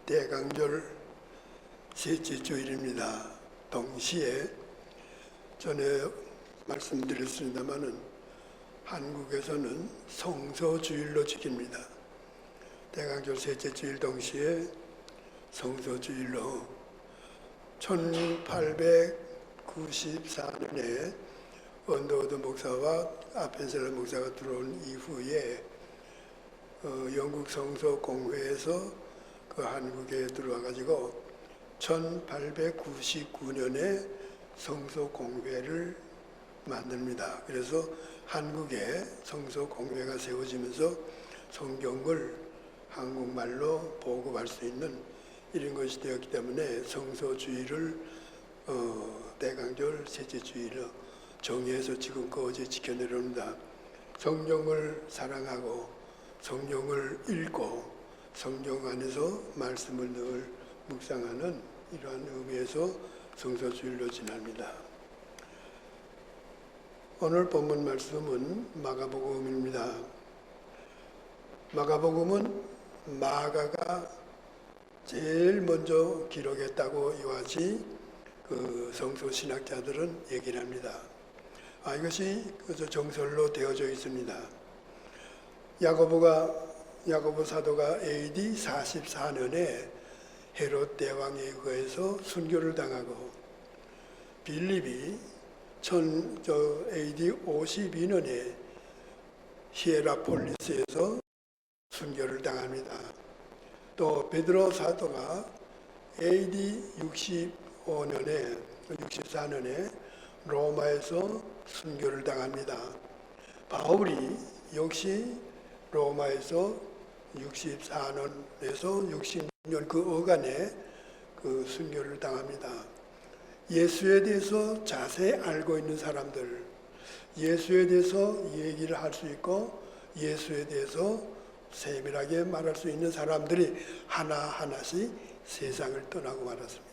대강절 셋째 주일입니다. 동시에 전에 말씀드렸습니다마는 한국에서는 성서주일로 지킵니다. 대강절 셋째 주일 동시에 성서주일로 1894년에 언더우드 목사와 아펜셀러 목사가 들어온 이후에 영국 성서공회에서 그 한국에 들어와 가지고 1899년에 성서공회를 만듭니다. 그래서 한국에 성서공회가 세워지면서 성경을 한국말로 보급할 수 있는 이런 것이 되었기 때문에 성서주의를 대강절 셋째 주일로 정해서 지금까지 지켜내려옵니다. 성경을 사랑하고 성경을 읽고 성경 안에서 말씀을 늘 묵상하는 이러한 의미에서 성서주일로 지납니다. 오늘 본문 말씀은 마가복음입니다. 마가복음은 마가가 제일 먼저 기록했다고 이와 같이 그 성서신학자들은 얘기를 합니다. 이것이 그저 정설로 되어져 있습니다. 야고보 사도가 AD 44년에 헤롯 대왕에 의해서 순교를 당하고 빌립이 AD 52년에 히에라폴리스에서 순교를 당합니다. 또 베드로 사도가 AD 64년에 로마에서 순교를 당합니다. 바울이 역시 로마에서 64년에서 60년 그 어간에 그 순교를 당합니다. 예수에 대해서 자세히 알고 있는 사람들, 예수에 대해서 얘기를 할 수 있고 예수에 대해서 세밀하게 말할 수 있는 사람들이 하나하나씩 세상을 떠나고 말았습니다.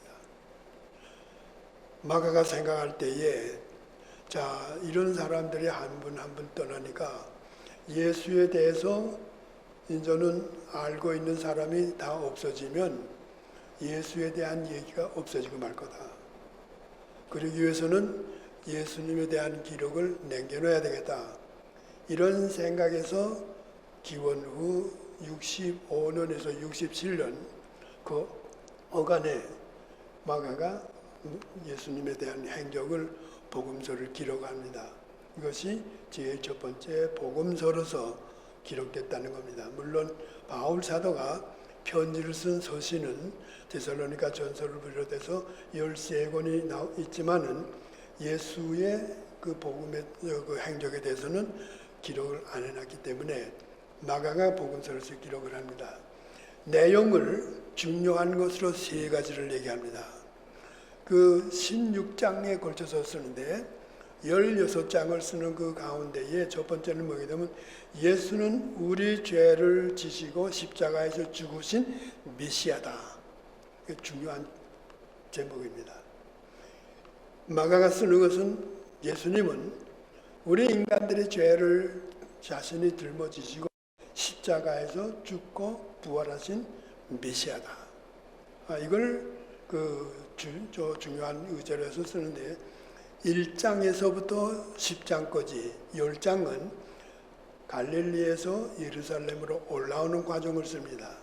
마가가 생각할 때에 이런 사람들이 한 분 한 분 떠나니까 예수에 대해서 이제는 알고 있는 사람이 다 없어지면 예수에 대한 얘기가 없어지고 말 거다. 그러기 위해서는 예수님에 대한 기록을 남겨놔야 되겠다. 이런 생각에서 기원 후 65년에서 67년 그 어간에 마가가 예수님에 대한 행적을 복음서를 기록합니다. 이것이 제일 첫 번째 복음서로서 기록됐다는 겁니다. 물론 바울 사도가 편지를 쓴 서신은 데살로니가 전서를 비롯해서 13권이 있지만은 예수의 그 복음의 그 행적에 대해서는 기록을 안 해놨기 때문에 마가가 복음서를 기록을 합니다. 내용을 중요한 것으로 세 가지를 얘기합니다. 그 16장에 걸쳐서 쓰는데 16장을 쓰는 그 가운데에 첫 번째는 뭐게 되면 예수는 우리 죄를 지시고 십자가에서 죽으신 메시아다. 중요한 제목입니다. 마가가 쓰는 것은 예수님은 우리 인간들의 죄를 자신이 짊어지시고 십자가에서 죽고 부활하신 메시아다. 이걸 중요한 의제로 해서 쓰는데 1장에서부터 10장까지 10장은 갈릴리에서 예루살렘으로 올라오는 과정을 씁니다.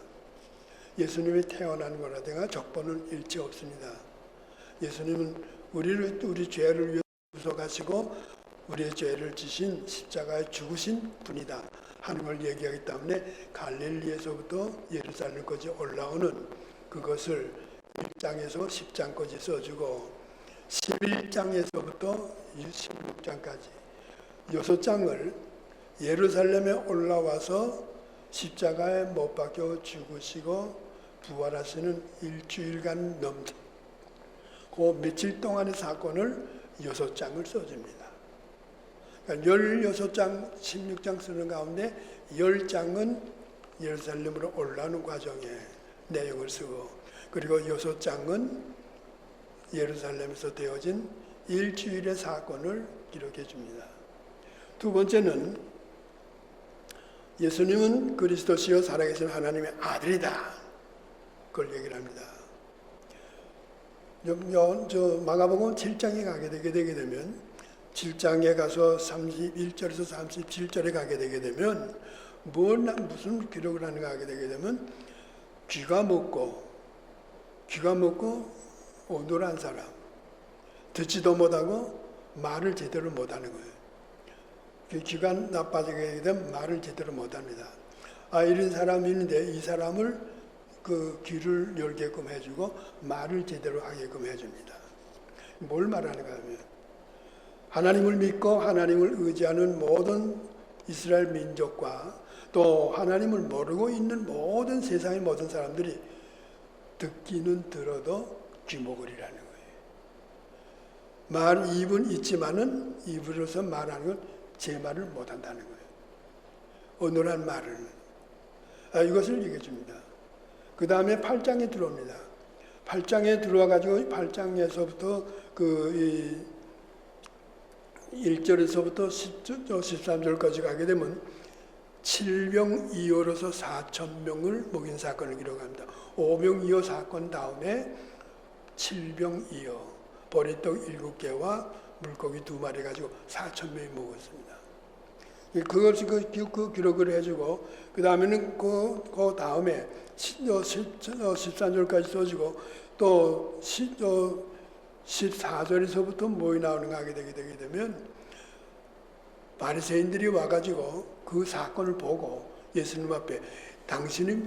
예수님이 태어난 거라든가 족보는 일체 없습니다. 예수님은 우리 죄를 위해 구속하시고 우리의 죄를 지신 십자가에 죽으신 분이다 하는 걸 얘기하기 때문에 갈릴리에서부터 예루살렘까지 올라오는 그것을 1장에서 10장까지 써주고 11장에서부터 16장까지 6장을 예루살렘에 올라와서 십자가에 못 박혀 죽으시고 부활하시는 일주일간 넘는 그 며칠 동안의 사건을 6장을 써줍니다. 그러니까 16장, 16장 쓰는 가운데 10장은 예루살렘으로 올라오는 과정에 내용을 쓰고 그리고 6장은 예루살렘에서 되어진 일주일의 사건을 기록해 줍니다. 두 번째는 예수님은 그리스도시요 살아계신 하나님의 아들이다. 걸 얘기를 합니다. 마가복음 7장에 가게 되게 되면 7장에 가서 31절에서 37절에 가게 되게 되면 무슨 기록을 하는가 하게 되게 되면 귀가 먹고 온돌한 사람, 듣지도 못하고 말을 제대로 못하는 거예요. 귀가 나빠지게 되면 말을 제대로 못합니다. 이런 사람이 있는데 이 사람을 그 귀를 열게끔 해주고 말을 제대로 하게끔 해줍니다. 뭘 말하는가 하면 하나님을 믿고 하나님을 의지하는 모든 이스라엘 민족과 또 하나님을 모르고 있는 모든 세상의 모든 사람들이 듣기는 들어도 귀목을이라는 거예요. 입은 있지만은 입으로서 말하는 건 제 말을 못한다는 거예요. 어눌한 말을. 이것을 얘기해 줍니다. 그 다음에 8장에 들어옵니다. 8장에 들어와가지고 8장에서부터 1절에서부터 13절까지 가게 되면 7병2호로서 4,000명을 먹인 사건을 기록합니다. 5병2호 사건 다음에 7병2호 보리떡 7개와 물고기 2마리 가지고 4,000명이 먹었습니다. 그것이 그 기록을 해주고 그 다음에는 그 다음에 13절까지 써지고 또 14절에서부터 뭐이 나오는가 하게 되게 되면 바리새인들이 와가지고 그 사건을 보고 예수님 앞에 당신이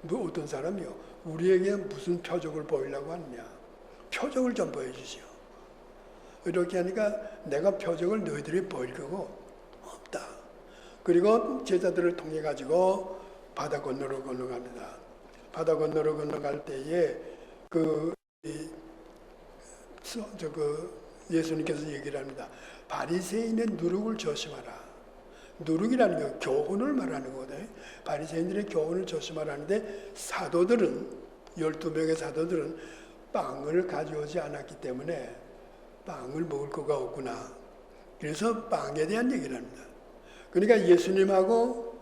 어떤 사람이요? 우리에게 무슨 표적을 보이려고 하느냐? 표적을 좀 보여주시오. 이렇게 하니까 내가 표적을 너희들이 보일 거고 없다. 그리고 제자들을 통해 가지고 바다 건너로 건너갑니다. 바다 건너로 건너갈 때에 예수님께서 얘기를 합니다. 바리새인의 누룩을 조심하라. 누룩이라는 게 교훈을 말하는 거거든요. 바리새인들의 교훈을 조심하라는데 사도들은 12명의 사도들은 빵을 가져오지 않았기 때문에 빵을 먹을 거가 없구나. 그래서 빵에 대한 얘기를 합니다. 그러니까 예수님하고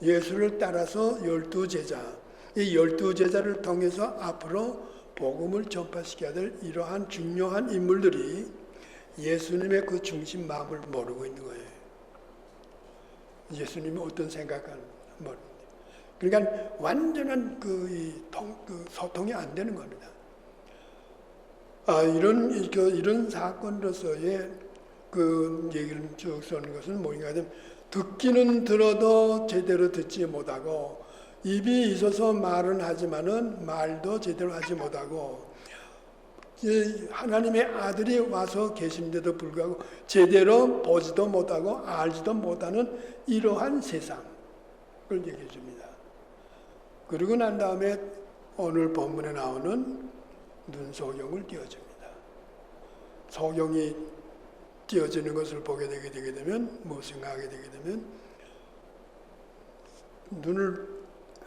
예수를 따라서 12제자, 이 12제자를 통해서 앞으로 복음을 전파시켜야 될 이러한 중요한 인물들이 예수님의 그 중심 마음을 모르고 있는 거예요. 예수님이 어떤 생각을 모르는데. 그러니까 완전한 소통이 안 되는 겁니다. 이런 사건으로서의 그 얘기를 쭉 쓰는 것은 뭐인가 하면 듣기는 들어도 제대로 듣지 못하고 입이 있어서 말은 하지만은 말도 제대로 하지 못하고 하나님의 아들이 와서 계신데도 불구하고 제대로 보지도 못하고 알지도 못하는 이러한 세상을 얘기해 줍니다. 그러고 난 다음에 오늘 본문에 나오는 눈소경을 띄워줍니다. 소경이 띄워지는 것을 보게 되게 되면 무엇을 하게 되게 되면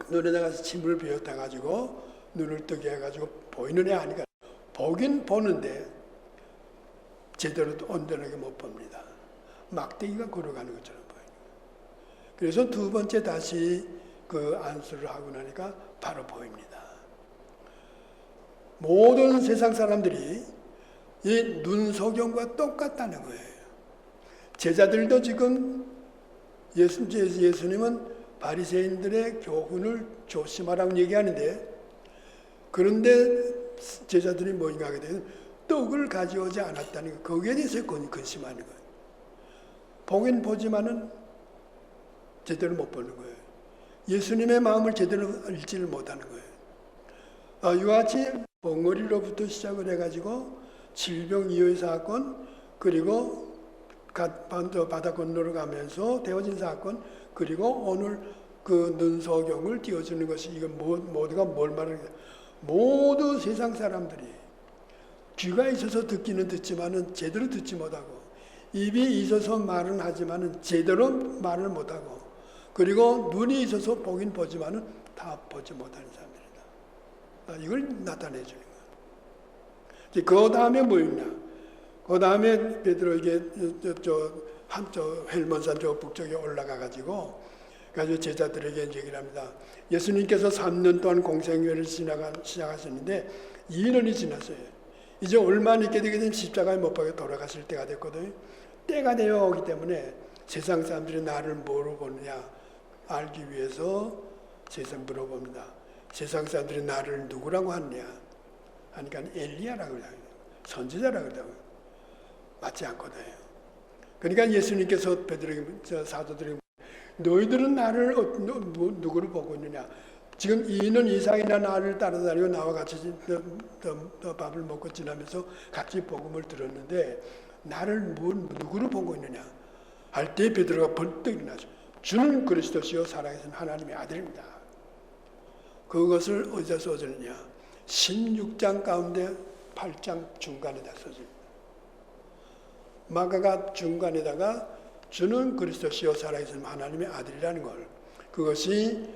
눈에다가 침을 비었다 가지고 눈을 뜨게 해가지고 보이는 애 아니까 보긴 보는데 제대로 온전하게 못 봅니다. 막대기가 걸어가는 것처럼 보여요. 그래서 두 번째 다시 그 안수를 하고 나니까 바로 보입니다. 모든 세상 사람들이 이 눈소경과 똑같다는 거예요. 제자들도 지금 예수님은 바리새인들의 교훈을 조심하라고 얘기하는데 그런데 제자들이 뭐인가 하게 되면 떡을 가져오지 않았다는 거 거기에 대해서 근심하는 거예요. 보긴 보지만은 제대로 못 보는 거예요. 예수님의 마음을 제대로 읽지를 못하는 거예요. 이와 같이 벙어리로부터 시작을 해가지고 질병이의 사건 그리고 바다 건너로 가면서 되어진 사건 그리고 오늘 그 눈소경을 띄워주는 것이 이건 모두가 뭘 말하는 거예요. 모두 세상 사람들이 귀가 있어서 듣기는 듣지만은 제대로 듣지 못하고 입이 있어서 말은 하지만은 제대로 말을 못하고 그리고 눈이 있어서 보긴 보지만은 다 보지 못하는 사람들이다. 이걸 나타내 주는 거예요. 그 다음에 뭐 있냐? 그 다음에 베드로에게 헬몬산 저 북쪽에 올라가 가지고 그래서 제자들에게 얘기를 합니다. 예수님께서 3년 동안 공생애를 시작하셨는데 2년이 지났어요. 이제 얼마 안 있게 되게 되면 십자가에 못 박혀 돌아가실 때가 됐거든요. 때가 되어 오기 때문에 세상 사람들이 나를 뭐로 보느냐 알기 위해서 세상 물어봅니다. 세상 사람들이 나를 누구라고 하느냐 하니까 엘리야라고 그래요. 선지자라고 그래요. 맞지 않거든요. 그러니까 예수님께서 베드로에게 사도들에게 너희들은 나를 누구를 보고 있느냐? 지금 2년 이상이나 나를 따라다니고 나와 같이 밥을 먹고 지나면서 같이 복음을 들었는데 나를 누구를 보고 있느냐? 할 때 베드로가 벌떡 일어나죠. 주는 그리스도시요 살아계신 하나님의 아들입니다. 그것을 어디서 써졌느냐? 16장 가운데 8장 중간에다 써집니다. 마가가 중간에다가 주는 그리스도시요 살아계신 하나님의 아들이라는 걸, 그것이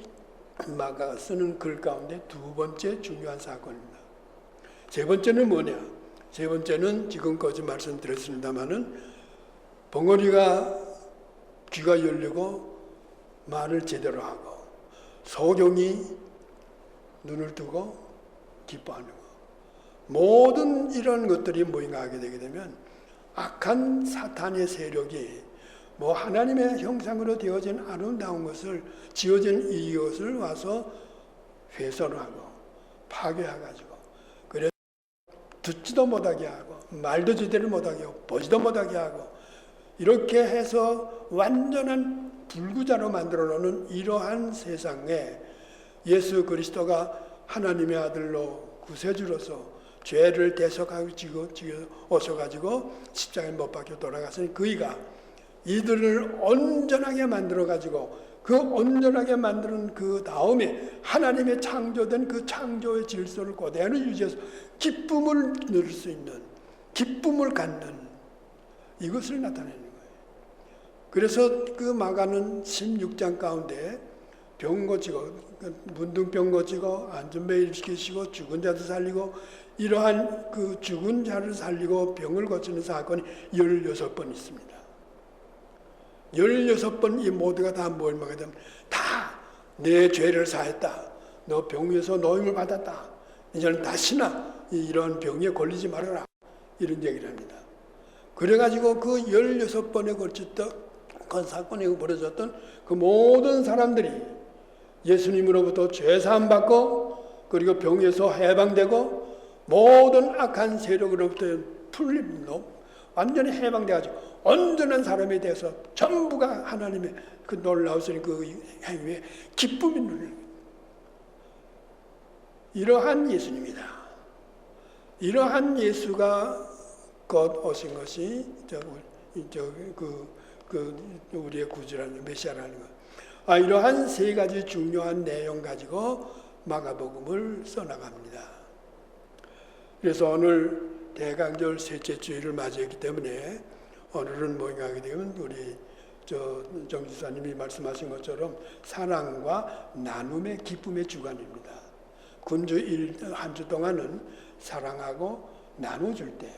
마가가 쓰는 글 가운데 두 번째 중요한 사건입니다. 세 번째는 뭐냐? 세 번째는 지금까지 말씀드렸습니다마는 벙어리가 귀가 열리고 말을 제대로 하고 소경이 눈을 뜨고 기뻐하는 것, 모든 이런 것들이 모임하게 되게 되면 악한 사탄의 세력이 뭐 하나님의 형상으로 되어진 아름다운 것을 지어진 이것을 와서 훼손하고 파괴해가지고, 그래서 듣지도 못하게 하고 말도 제대로 못하게 하고 보지도 못하게 하고 이렇게 해서 완전한 불구자로 만들어 놓는 이러한 세상에 예수 그리스도가 하나님의 아들로 구세주로서 죄를 대속하고 지고 오셔가지고 십자가에 못 박혀 돌아가신 그이가 이들을 온전하게 만들어가지고 그 온전하게 만드는 그 다음에 하나님의 창조된 그 창조의 질서를 그대로 유지해서 기쁨을 누릴 수 있는, 기쁨을 갖는 이것을 나타내는 거예요. 그래서 그 마가는 16장 가운데 병 고치고 문둥병 고치고 안전배 일시키시고 죽은 자도 살리고 이러한 그 죽은 자를 살리고 병을 고치는 사건이 16번 있습니다. 16번 이 모두가 다 모임하게 되면 다 내 죄를 사했다. 너 병에서 노임을 받았다. 이제는 다시나 이런 병에 걸리지 말아라. 이런 얘기를 합니다. 그래가지고 그 16번에 걸쳤던 그 사건이 벌어졌던 그 모든 사람들이 예수님으로부터 죄사함 받고 그리고 병에서 해방되고 모든 악한 세력으로부터 풀림, 완전히 해방돼가지고 온전한 사람에 대해서 전부가 하나님의 그 놀라우신 그 행위에 기쁨이 누리는 이러한 예수님이다. 이러한 예수가 곧 오신 것이 우리의 구주라는 메시아라는 것. 이러한 세 가지 중요한 내용 가지고 마가복음을 써나갑니다. 그래서 오늘 대강절 셋째 주일을 맞이했기 때문에 오늘은 모임하게 되면 우리 정지사님이 말씀하신 것처럼 사랑과 나눔의 기쁨의 주간입니다. 군주 한 주 동안은 사랑하고 나눠줄 때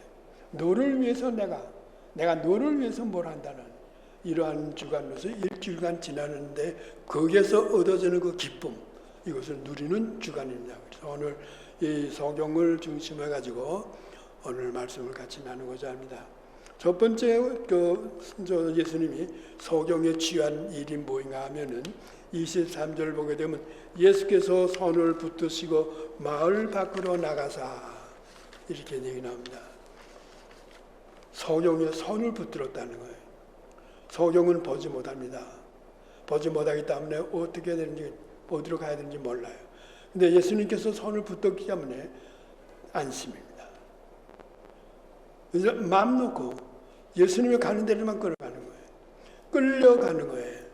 너를 위해서 내가 너를 위해서 뭘 한다는 이러한 주간으로서 일주일간 지나는데 거기에서 얻어지는 그 기쁨, 이것을 누리는 주간입니다. 그래서 오늘 이 성경을 중심해 가지고 오늘 말씀을 같이 나누고자 합니다. 첫 번째 예수님이 소경에 취한 일이 뭐인가 하면은 23절 보게 되면 예수께서 손을 붙드시고 마을 밖으로 나가사 이렇게 얘기 나옵니다. 소경에 손을 붙들었다는 거예요. 소경은 보지 못합니다. 보지 못하기 때문에 어떻게 되는지 어디로 가야 되는지 몰라요. 근데 예수님께서 손을 붙들기 때문에 안심입니다. 그래서 마음 놓고 예수님이 가는 데로만 끌어가는 거예요. 끌려가는 거예요.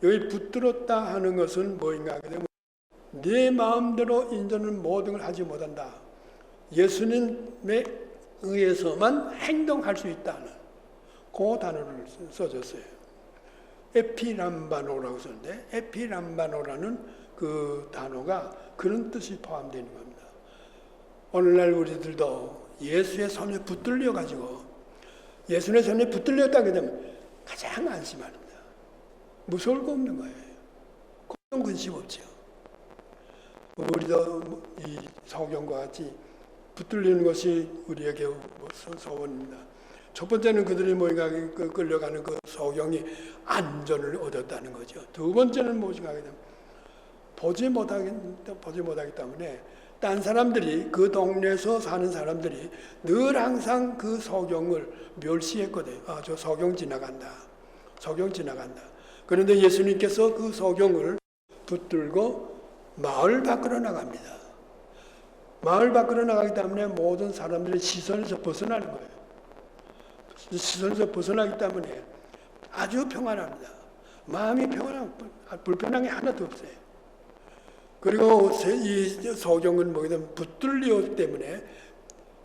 여기 붙들었다 하는 것은 뭐인가 하게 되면 네 마음대로 인자는 모든 걸 하지 못한다. 예수님에 의해서만 행동할 수 있다는 그 단어를 써줬어요. 에피람바노라고 썼는데 에피람바노라는 그 단어가 그런 뜻이 포함되어 있는 겁니다. 오늘날 우리들도 예수의 손에 붙들려 가지고 예수의 손에 붙들렸다게 되면 가장 안심합니다. 무서울 거 없는 거예요. 근심 없죠. 우리도 이 소경과 같이 붙들리는 것이 우리에게 소원입니다. 첫 번째는 그들이 모임하게 끌려가는 그 소경이 안전을 얻었다는 거죠. 두 번째는 무엇인가 하면 보지 못하기 때문에 딴 사람들이, 그 동네에서 사는 사람들이 늘 항상 그 소경을 멸시했거든요. 저 소경 지나간다. 소경 지나간다. 그런데 예수님께서 그 소경을 붙들고 마을 밖으로 나갑니다. 마을 밖으로 나가기 때문에 모든 사람들의 시선에서 벗어나는 거예요. 시선에서 벗어나기 때문에 아주 평안합니다. 마음이 불편한 게 하나도 없어요. 그리고 이 소경은 뭐냐면 붙들리었기 때문에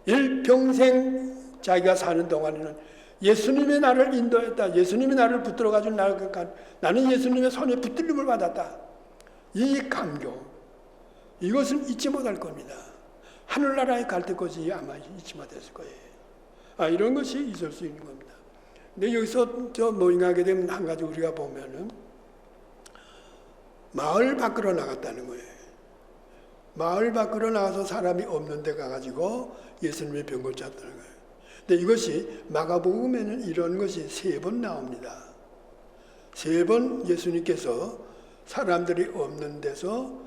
일평생 자기가 사는 동안에는 예수님이 나를 인도했다. 예수님이 나를 붙들어가지고 나는 예수님의 손에 붙들림을 받았다. 이 감격, 이것은 잊지 못할 겁니다. 하늘나라에 갈 때까지 아마 잊지 못했을 거예요. 이런 것이 있을 수 있는 겁니다. 근데 여기서 모임하게 되면 한 가지 우리가 보면은 마을 밖으로 나갔다는 거예요. 마을 밖으로 나가서 사람이 없는 데 가가지고 예수님의 병을 쳤다는 거예요. 근데 이것이 마가복음에는 이런 것이 3번 나옵니다. 3번 예수님께서 사람들이 없는 데서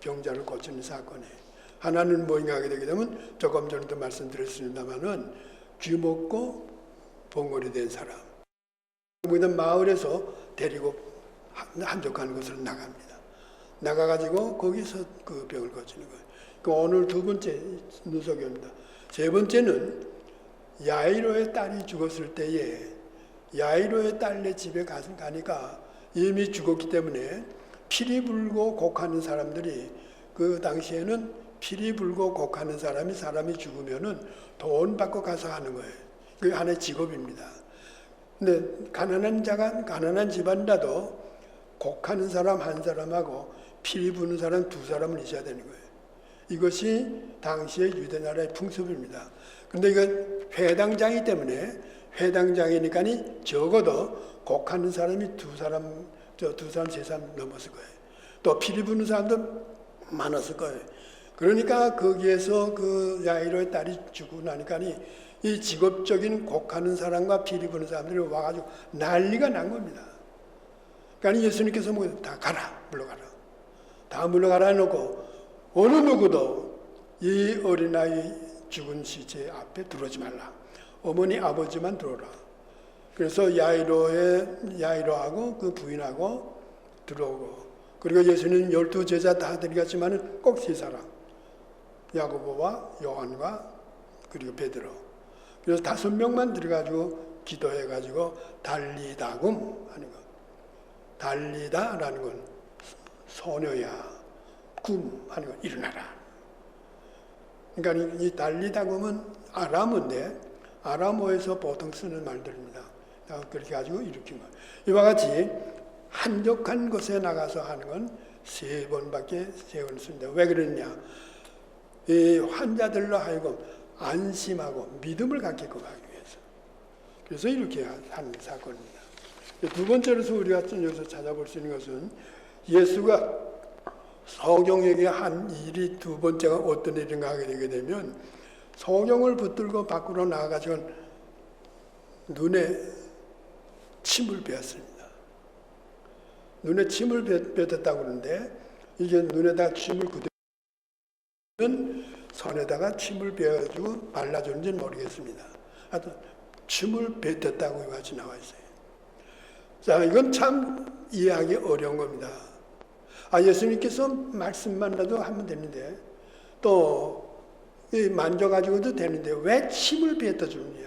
병자를 고치는 사건이에요. 하나는 뭐인가 하게 되게 되면 조금 전에도 말씀드렸습니다만은 쥐먹고 봉오리 된 사람. 마을에서 데리고 한적한 곳으로 나갑니다. 나가가지고 거기서 그 병을 고치는 거예요. 오늘 두 번째 누석입니다. 세 번째는 야이로의 딸이 죽었을 때에 야이로의 딸네 집에 가니까 이미 죽었기 때문에 피리 불고 곡하는 사람들이 그 당시에는 피리 불고 곡하는 사람이 죽으면은 돈 받고 가서 하는 거예요. 그게 하나의 직업입니다. 근데 가난한 집안이라도 곡하는 사람 한 사람하고 피리 부는 사람 2사람은 있어야 되는 거예요. 이것이 당시의 유대 나라의 풍습입니다. 그런데 이건 회당장이기 때문에 회당장이니까 적어도 곡하는 사람이 2사람, 3사람 넘었을 거예요. 또 피리 부는 사람도 많았을 거예요. 그러니까 거기에서 그 야이로의 딸이 죽고 나니까 이 직업적인 곡하는 사람과 피리 부는 사람들이 와가지고 난리가 난 겁니다. 그러니까 예수님께서 다 가라, 물러가라. 다 물러가라 해놓고 어느 누구도 이 어린아이 죽은 시체 앞에 들어오지 말라. 어머니 아버지만 들어오라. 그래서 야이로하고 그 부인하고 들어오고, 그리고 예수님 12제자 다 데려갔지만은 꼭 3사람. 야고보와 요한과 그리고 베드로. 그래서 5명만 들어가지고 기도해가지고 달리다금 하는 거. 달리다라는 건 소녀야, 굼 하는 건 일어나라. 그러니까 이 달리다금은 아람어인데 아람어에서 보통 쓰는 말들입니다. 그렇게 가지고 일으킨 거예요. 이와 같이 한적한 곳에 나가서 하는 건 3번밖에 씁니다. 왜 그러냐? 이 환자들로 하여금 안심하고 믿음을 갖게끔 하기 위해서. 그래서 이렇게 하는 사건입니다. 두 번째로서 우리가 여기서 찾아볼 수 있는 것은 예수가 소경에게 한 일이 두 번째가 어떤 일인가 하게 되게 되면 소경을 붙들고 밖으로 나가가지고 눈에 침을 베었습니다. 눈에 침을 뱉었다고 그러는데 이게 눈에다 침을 그대로 손에다가 침을 베어가지고 발라주는지는 모르겠습니다. 하여튼 침을 뱉었다고 같이 나와 있어요. 자, 이건 참 이해하기 어려운 겁니다. 예수님께서 말씀만라도 하면 되는데 또 만져가지고도 되는데 왜 침을 뱉어 주느냐?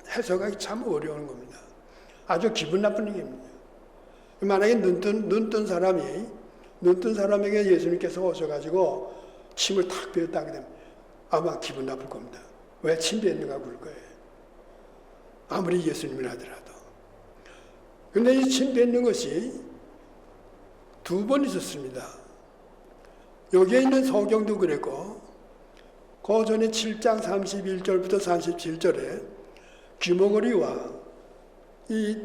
해석하기 참 어려운 겁니다. 아주 기분 나쁜 얘기입니다. 만약에 눈 뜬 사람에게 예수님께서 오셔가지고 침을 탁 뱉었다고 되면 아마 기분 나쁠 겁니다. 왜 침 뱉는가 그럴 거예요. 아무리 예수님을 하더라도. 그런데 이 침 뱉는 것이 2번 있었습니다. 여기에 있는 소경도 그랬고 그 전에 7장 31절부터 37절에 귀머거리와 이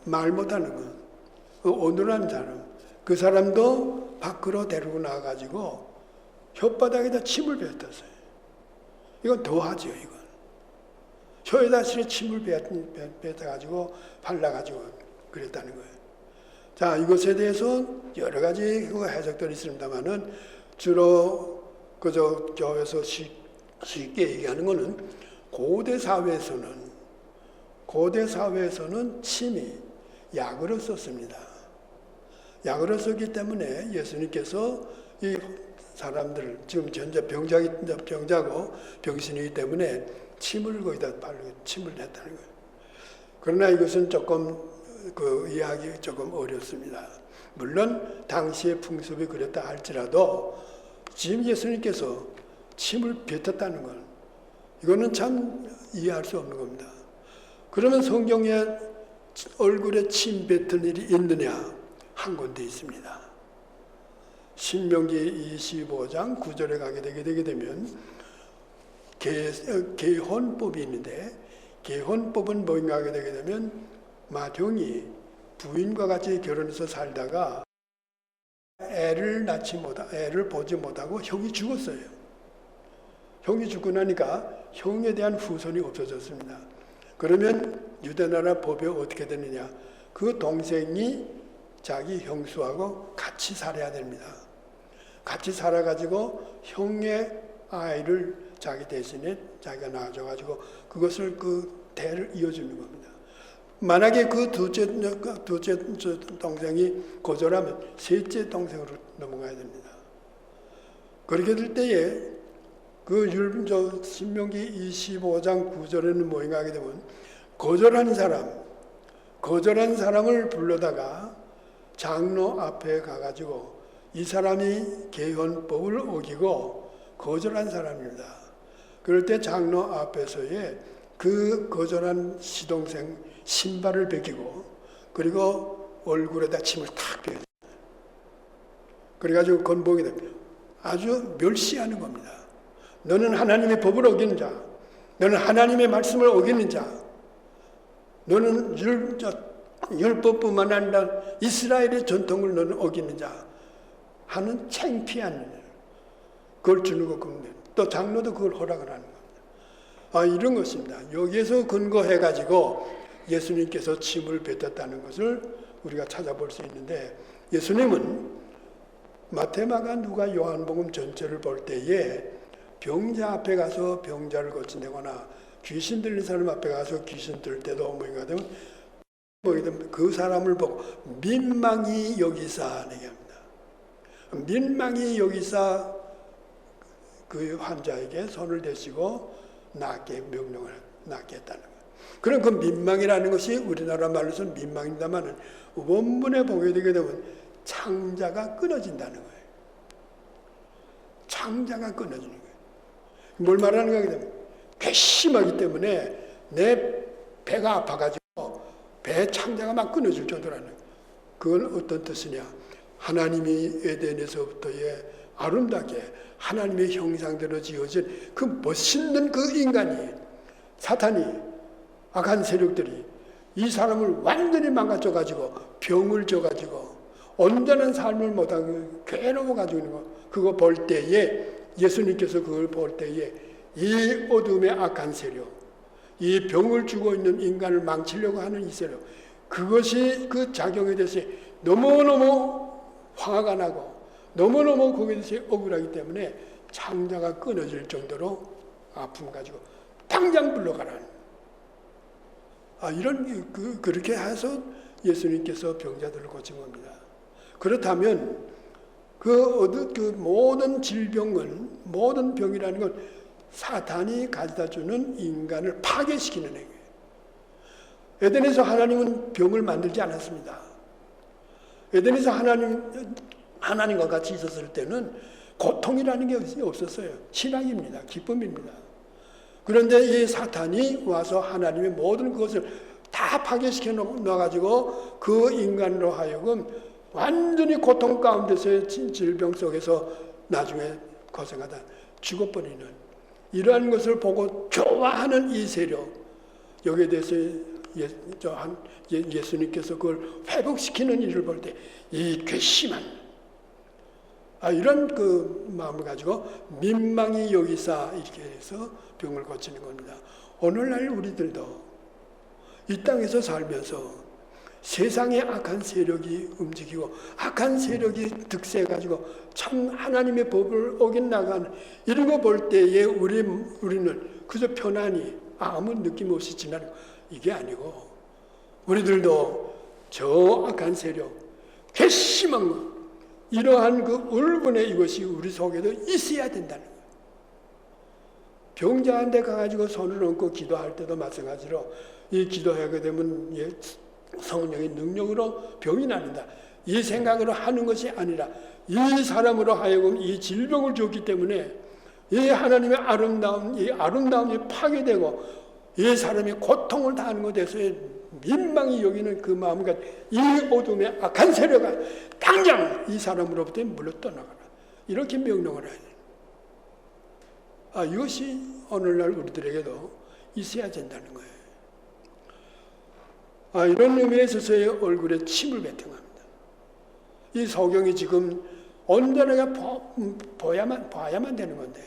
말 못하는 것, 그 온유한 사람, 그 사람도 밖으로 데리고 나가가지고 혓바닥에다 침을 뱉었어요. 이건 더하죠, 이건. 혀에다 침을 뱉어가지고 발라가지고 그랬다는 거예요. 자, 이것에 대해서 여러 가지 해석들이 있습니다만은 주로 그저 교회에서 쉽게 얘기하는 것은 고대 사회에서는 침이 약으로 썼습니다. 약으로 썼기 때문에 예수님께서 이 사람들, 지금 현재 병자고 병신이기 때문에 침을 거기다 바르고 침을 냈다는 거예요. 그러나 이것은 조금 이해하기 조금 어렵습니다. 물론 당시의 풍습이 그랬다 할지라도 지금 예수님께서 침을 뱉었다는 건 이거는 참 이해할 수 없는 겁니다. 그러면 성경에 얼굴에 침 뱉은 일이 있느냐? 한 군데 있습니다. 신명기 25장 9절에 가게 되면 계혼법이 있는데 계혼법은 뭔가 하게 되게 되면 마병이 부인과 같이 결혼해서 살다가 애를 보지 못하고 형이 죽었어요. 형이 죽고 나니까 형에 대한 후손이 없어졌습니다. 그러면 유대나라 법이 어떻게 되느냐? 그 동생이 자기 형수하고 같이 살아야 됩니다. 같이 살아가지고 형의 아이를 자기 대신에 자기가 낳아줘가지고 그것을 그 대를 이어주는 겁니다. 만약에 그 둘째 동생이 거절하면 셋째 동생으로 넘어가야 됩니다. 그렇게 될 때에 신명기 25장 9절에는 뭐인가 하게 되면 거절한 사람을 불러다가 장로 앞에 가가지고 이 사람이 계혼법을 어기고 거절한 사람입니다. 그럴 때 장로 앞에서의 그 거절한 시동생 신발을 벗기고 그리고 얼굴에다 침을 탁 빼요. 그래가지고 건복이 됩니다. 아주 멸시하는 겁니다. 너는 하나님의 법을 어기는 자, 너는 하나님의 말씀을 어기는 자, 너는 율법뿐만 아니라 이스라엘의 전통을 너는 어기는 자 하는 창피한 그걸 주는 것 같은데 또 장로도 그걸 허락을 하는 겁니다. 이런 것입니다. 여기에서 근거해가지고 예수님께서 침을 뱉었다는 것을 우리가 찾아볼 수 있는데 예수님은 마태, 마가, 누가, 요한복음 전체를 볼 때에 병자 앞에 가서 병자를 고친다거나 귀신 들린 사람 앞에 가서 귀신 들 때도 뭐인가 되면 그 사람을 보고 민망히 여기사 얘기합니다. 민망히 여기사 그 환자에게 손을 대시고 낫게 명령을 낫게 했다는 거예요. 그럼 그 민망이라는 것이 우리나라 말로서는 민망입니다만 원문에 보게 되게 되면 창자가 끊어진다는 거예요. 창자가 끊어지는 거예요. 뭘 말하는가 하게 되면 괘씸하기 때문에 내 배가 아파가지고 배 창자가 막 끊어질 정도라는 거예요. 그건 어떤 뜻이냐? 하나님이 에덴에서부터의 아름답게 하나님의 형상대로 지어진 그 멋있는 그 인간이 사탄이 악한 세력들이 이 사람을 완전히 망가져가지고 병을 줘가지고 온전한 삶을 못하고 괴로워가지고 있는 거 그거 볼 때에 예수님께서 그걸 볼 때에 이 어둠의 악한 세력 이 병을 주고 있는 인간을 망치려고 하는 이 세력 그것이 그 작용에 대해서 너무너무 화가 나고 너무너무 거기에 대해서 억울하기 때문에 창자가 끊어질 정도로 아픔 가지고 당장 물러가라는 그렇게 해서 예수님께서 병자들을 고친 겁니다. 그렇다면 그 모든 질병은 모든 병이라는 건 사탄이 가져다 주는 인간을 파괴시키는 행위예요. 에덴에서 하나님은 병을 만들지 않았습니다. 에덴에서 하나님과 같이 있었을 때는 고통이라는 게 없었어요. 신앙입니다. 기쁨입니다. 그런데 이 사탄이 와서 하나님의 모든 것을 다 파괴시켜 놓아가지고 그 인간으로 하여금 완전히 고통 가운데서의 질병 속에서 나중에 고생하다 죽어버리는 이러한 것을 보고 좋아하는 이 세력 여기에 대해서 예수님께서 그걸 회복시키는 일을 볼 때 이 괘씸한 이런 그 마음을 가지고 민망히 여기사 이렇게 해서 병을 고치는 겁니다. 오늘날 우리들도 이 땅에서 살면서 세상의 악한 세력이 움직이고 악한 세력이 득세해가지고 참 하나님의 법을 어겨나가는 이런 거 볼 때에 우리는 그저 편안히 아무 느낌 없이 지나는 이게 아니고 우리들도 저 악한 세력, 괘씸한 것, 이러한 그 울분의 이것이 우리 속에도 있어야 된다는 거예요. 병자한테 가가지고 손을 얹고 기도할 때도 마찬가지로 이 기도하게 되면 성령의 능력으로 병이 낫는다. 이 생각으로 하는 것이 아니라 이 사람으로 하여금 이 질병을 줬기 때문에 이 하나님의 아름다움이 파괴되고 이 사람이 고통을 당하는 것에 대해서 민망히 여기는 그 마음과 이 어둠의 악한 세력아 당장 이 사람으로부터 물러 떠나가라. 이렇게 명령을 해야 돼요. 이것이 오늘날 우리들에게도 있어야 된다는 거예요. 이런 의미에 있어서의 얼굴에 침을 뱉어갑니다. 이 소경이 지금 온전하게 봐야만 되는 건데,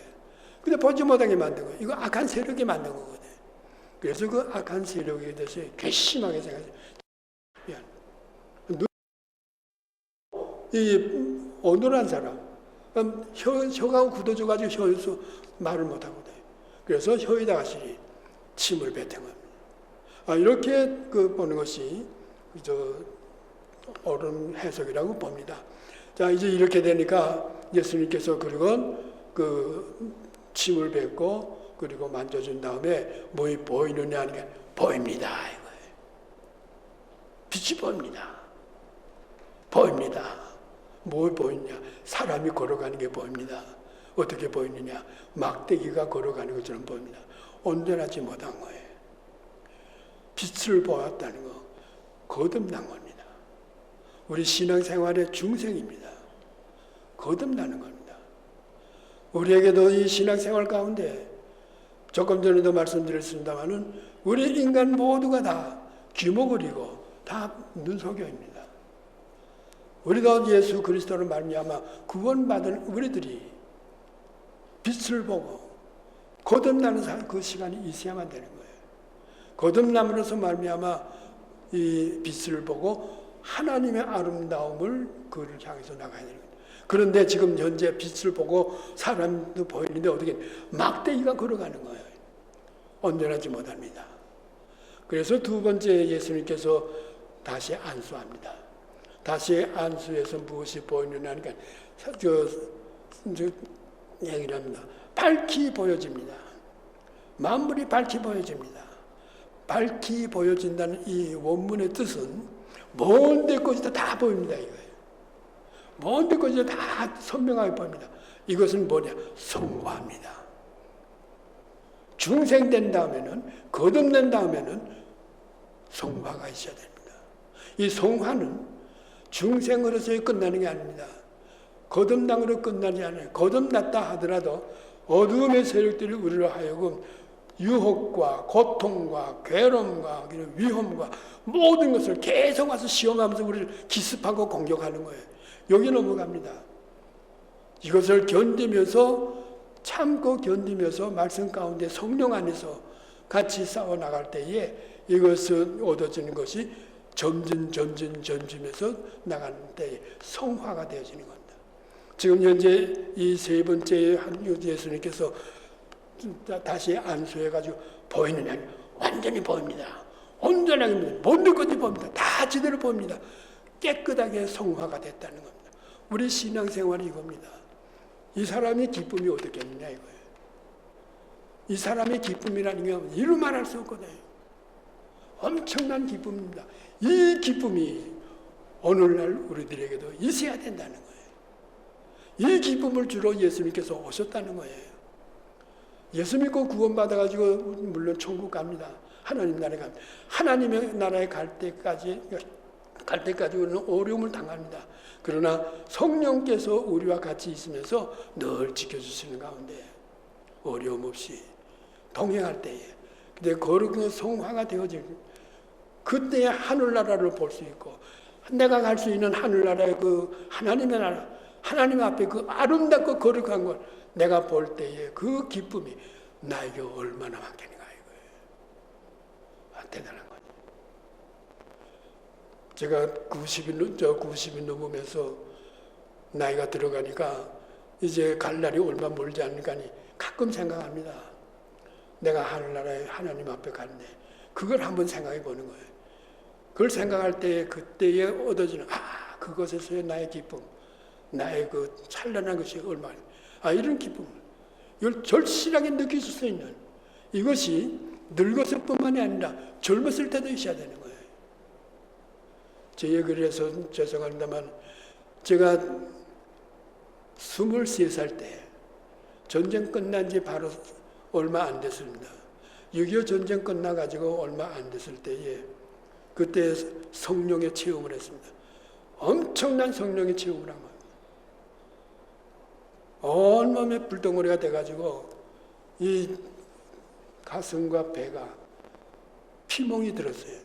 근데 보지 못하게 만든 거예요. 이거 악한 세력이 만든 거거든요. 그래서 그 악한 세력에 대해서 괘씸하게 생각해요. 이 어눌한 사람, 혀가 굳어져가지고 혀에서 말을 못하거든요. 그래서 혀에다가 침을 뱉은 겁니다. 이렇게 보는 것이 옳은 해석이라고 봅니다. 자, 이제 이렇게 되니까 예수님께서 그리고 침을 뱉고 그리고 만져준 다음에 뭐이 보이느냐 하니까 보입니다. 이거예요. 빛이 보입니다. 보입니다. 뭘 보이냐? 사람이 걸어가는 게 보입니다. 어떻게 보이느냐? 막대기가 걸어가는 것처럼 보입니다. 온전하지 못한 거예요. 빛을 보았다는 거, 거듭난 겁니다. 우리 신앙생활의 중생입니다. 거듭나는 겁니다. 우리에게도 이 신앙생활 가운데 조금 전에도 말씀드렸습니다마는 우리 인간 모두가 다 귀머거리고 다 눈속여입니다. 우리도 예수 그리스도를 말미암아 구원받은 우리들이 빛을 보고 거듭나는 그 시간이 있어야만 되는 거예요. 거듭남으로서 말미암아 이 빛을 보고 하나님의 아름다움을 그를 향해서 나가야 되는 거예요. 그런데 지금 현재 빛을 보고 사람도 보이는데 어떻게 막대기가 걸어가는 거예요. 온전하지 못합니다. 그래서 두 번째 예수님께서 다시 안수합니다. 다시 안수해서 무엇이 보이느냐 하니까 얘기를 합니다. 밝히 보여집니다. 만물이 밝히 보여집니다. 밝히 보여진다는 이 원문의 뜻은 먼 데까지 다 보입니다. 이거예요. 먼 데까지 다 선명하게 보입니다. 이것은 뭐냐? 성화입니다. 중생된 다음에는, 거듭난 다음에는 성화가 있어야 됩니다. 이 성화는 중생으로서의 끝나는 게 아닙니다. 거듭남으로 끝나지 않아요. 거듭났다 하더라도 어두움의 세력들이 우리로 하여금 유혹과 고통과 괴로움과 위험과 모든 것을 계속 와서 시험하면서 우리를 기습하고 공격하는 거예요. 여기 넘어갑니다. 이것을 견디면서 참고 견디면서 말씀 가운데 성령 안에서 같이 싸워 나갈 때에 이것을 얻어지는 것이 점진해서 나가는 때에 성화가 되어지는 겁니다. 지금 현재 이 세 번째 예수님께서 다시 안수해가지고 보이느냐? 완전히 보입니다. 온전하게 모든 것이 보입니다. 다 제대로 보입니다. 깨끗하게 성화가 됐다는 겁니다. 우리 신앙생활이 이겁니다. 이 사람의 기쁨이 어떻게 했느냐 이거예요. 이 사람의 기쁨이라는 게 이루 말할 수 없거든요. 엄청난 기쁨입니다. 이 기쁨이 오늘날 우리들에게도 있어야 된다는 거예요. 이 기쁨을 주러 예수님께서 오셨다는 거예요. 예수 믿고 구원받아가지고 물론 천국 갑니다. 하나님 나라에 갑니다. 하나님의 나라에 갈 때까지 우리는 어려움을 당합니다. 그러나 성령께서 우리와 같이 있으면서 늘 지켜주시는 가운데 어려움 없이 동행할 때에 근데 거룩한 성화가 되어질 그때의 하늘나라를 볼 수 있고 내가 갈 수 있는 하늘나라의 그 하나님의 나라, 하나님 앞에 그 아름답고 거룩한 걸 내가 볼 때의 그 기쁨이 나에게 얼마나 많겠는가 이거예요. 대단한 거죠. 제가 90이 넘으면서 나이가 들어가니까 이제 갈 날이 얼마 멀지 않으니까 가끔 생각합니다. 내가 하늘나라에 하나님 앞에 갔네. 그걸 한번 생각해 보는 거예요. 그걸 생각할 때 그때에 얻어지는 그것에서의 나의 기쁨, 나의 그 찬란한 것이 얼마나 이런 기쁨을 이걸 절실하게 느낄 수 있는 이것이 늙었을 뿐만이 아니라 젊었을 때도 있어야 되는 거예요. 제 얘기를 해서 죄송합니다만 제가 23살 때 전쟁 끝난 지 바로 얼마 안 됐습니다. 6.25 전쟁 끝나가지고 얼마 안 됐을 때에 그때 성령의 체험을 했습니다. 엄청난 성령의 체험을 한 거예요. 온몸에 불덩어리가 돼가지고 이 가슴과 배가 피멍이 들었어요.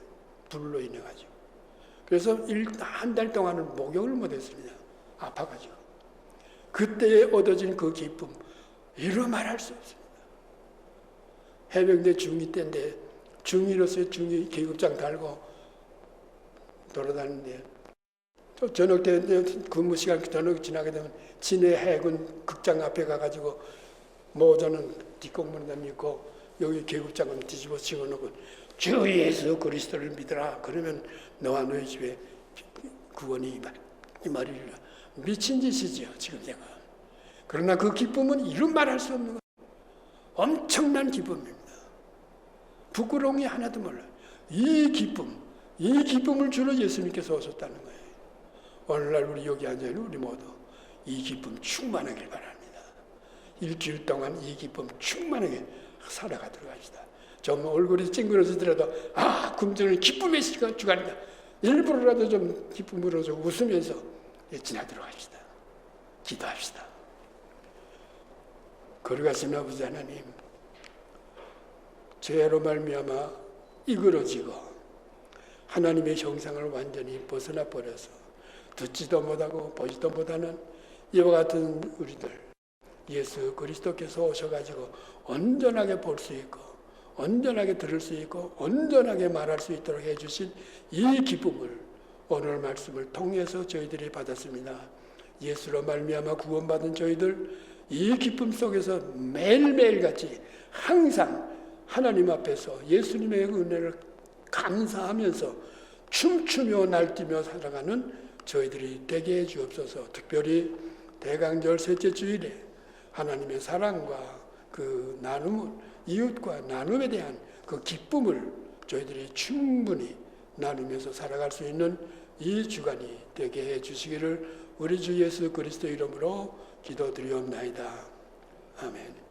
불로 인해가지고. 그래서 한 달 동안은 목욕을 못했습니다. 아파가지고. 그때에 얻어진 그 기쁨 이루 말할 수 없습니다. 해병대 중2 때인데 중2로서 중2 계급장 달고 돌아다니는데 또 저녁 때 근무 시간 저녁 지나게 되면 진해 해군 극장 앞에 가가지고 모자는 뒷공문에 입고 여기 계급장은 뒤집어 치워놓고 주 예수 그리스도를 믿어라. 그러면 너와 너희 집에 구원이 이 말이라. 미친 짓이지요 지금 제가. 그러나 그 기쁨은 이루 말할 수 없는 거예요. 엄청난 기쁨입니다. 부끄러움이 하나도 몰라요. 이 기쁨을 주로 예수님께서 오셨다는 거예요. 오늘날 우리 여기 앉아있는 우리 모두 이 기쁨 충만하길 바랍니다. 일주일 동안 이 기쁨 충만하게 살아가도록 합시다. 좀 얼굴이 찡그러지더라도 금전은 기쁨의 주간이다. 일부러라도 좀 기쁨으로 좀 웃으면서 지나도록 합시다. 기도합시다. 거룩하신 아버지 하나님, 죄로 말미암아 이그러지고 하나님의 형상을 완전히 벗어나 버려서 듣지도 못하고 보지도 못하는 이와 같은 우리들 예수 그리스도께서 오셔가지고 온전하게 볼 수 있고 온전하게 들을 수 있고 온전하게 말할 수 있도록 해주신 이 기쁨을 오늘 말씀을 통해서 저희들이 받았습니다. 예수로 말미암아 구원받은 저희들 이 기쁨 속에서 매일매일같이 항상 하나님 앞에서 예수님의 은혜를 감사하면서 춤추며 날뛰며 살아가는 저희들이 되게 해 주옵소서. 특별히 대강절 셋째 주일에 하나님의 사랑과 그 나눔, 이웃과 나눔에 대한 그 기쁨을 저희들이 충분히 나누면서 살아갈 수 있는 이 주간이 되게 해 주시기를 우리 주 예수 그리스도 이름으로 기도드리옵나이다. 아멘.